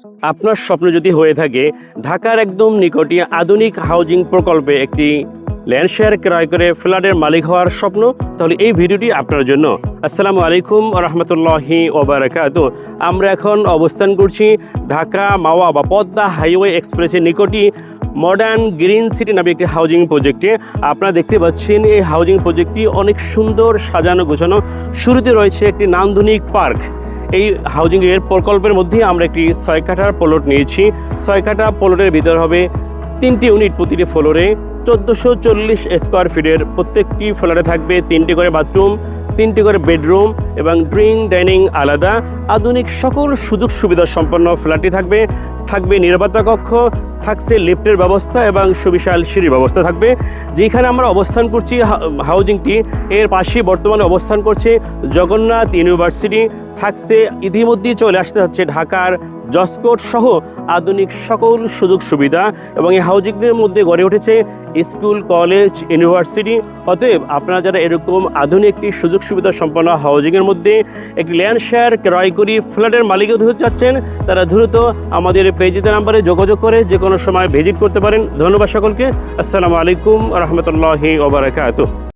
আপনার স্বপ্ন যদি হয়ে থাকে ঢাকার একদম নিকটে আধুনিক হাউজিং প্রকল্পে একটি ল্যান্ড শেয়ার ক্রয় করে ফ্ল্যাটের মালিক হওয়ার স্বপ্ন, তাহলে এই ভিডিওটি আপনার জন্য। আসসালামু আলাইকুম রহমতুল্লাহি ওবারাকাতুহু। আমরা এখন অবস্থান করছি ঢাকা মাওয়া বা পদ্মা হাইওয়ে এক্সপ্রেসের নিকটই মডার্ন গ্রিন সিটি নামে একটি হাউজিং প্রজেক্টে। আপনারা দেখতে পাচ্ছেন এই হাউজিং প্রজেক্টটি অনেক সুন্দর সাজানো গোছানো। শুরুতে রয়েছে একটি নান্দনিক পার্ক। এই হাউজিংয়ের প্রকল্পের মধ্যে আমরা একটি 6 কাঠার প্লট নিয়েছি। 6 কাঠা প্লটের ভিতর হবে 3টি ইউনিট, প্রতিটি ফ্লোরে 1440 স্কোয়ার ফিটের। প্রত্যেকটি ফ্লোরে থাকবে 3টি করে বাথরুম, 3টি করে বেডরুম এবং ড্রয়িং ডাইনিং আলাদা। আধুনিক সকল সুযোগ সুবিধা সম্পন্ন ফ্ল্যাটটি থাকবে নিরাপত্তা কক্ষ, থাকছে লিফটের ব্যবস্থা এবং সুবিশাল সিঁড়ির ব্যবস্থা থাকবে। যেখানে আমরা অবস্থান করছি হাউজিংটি, এর পাশেই বর্তমানে অবস্থান করছে জগন্নাথ ইউনিভার্সিটি। থাকছে ইতিমধ্যেই চলে আসতে হচ্ছে ঢাকার জসকোট সহ আধুনিক সকল সুযোগ সুবিধা, এবং এই হাউজিংয়ের মধ্যে গড়ে উঠেছে স্কুল, কলেজ, ইউনিভার্সিটি। অতএব আপনারা যারা এরকম আধুনিক একটি সুযোগ সুবিধা সম্পন্ন হাউজিংয়ের মধ্যে একটি ল্যান্ড শেয়ার ক্রয় করি ফ্ল্যাটের মালিক হতে চাচ্ছেন, তারা দ্রুত আমাদের পেজের নাম্বারে যোগাযোগ করে যে কোনো সময় ভিজিট করতে পারেন। ধন্যবাদ সকলকে। আসসালামু আলাইকুম রহমতুল্লাহি ওয়া বারাকাতুহু।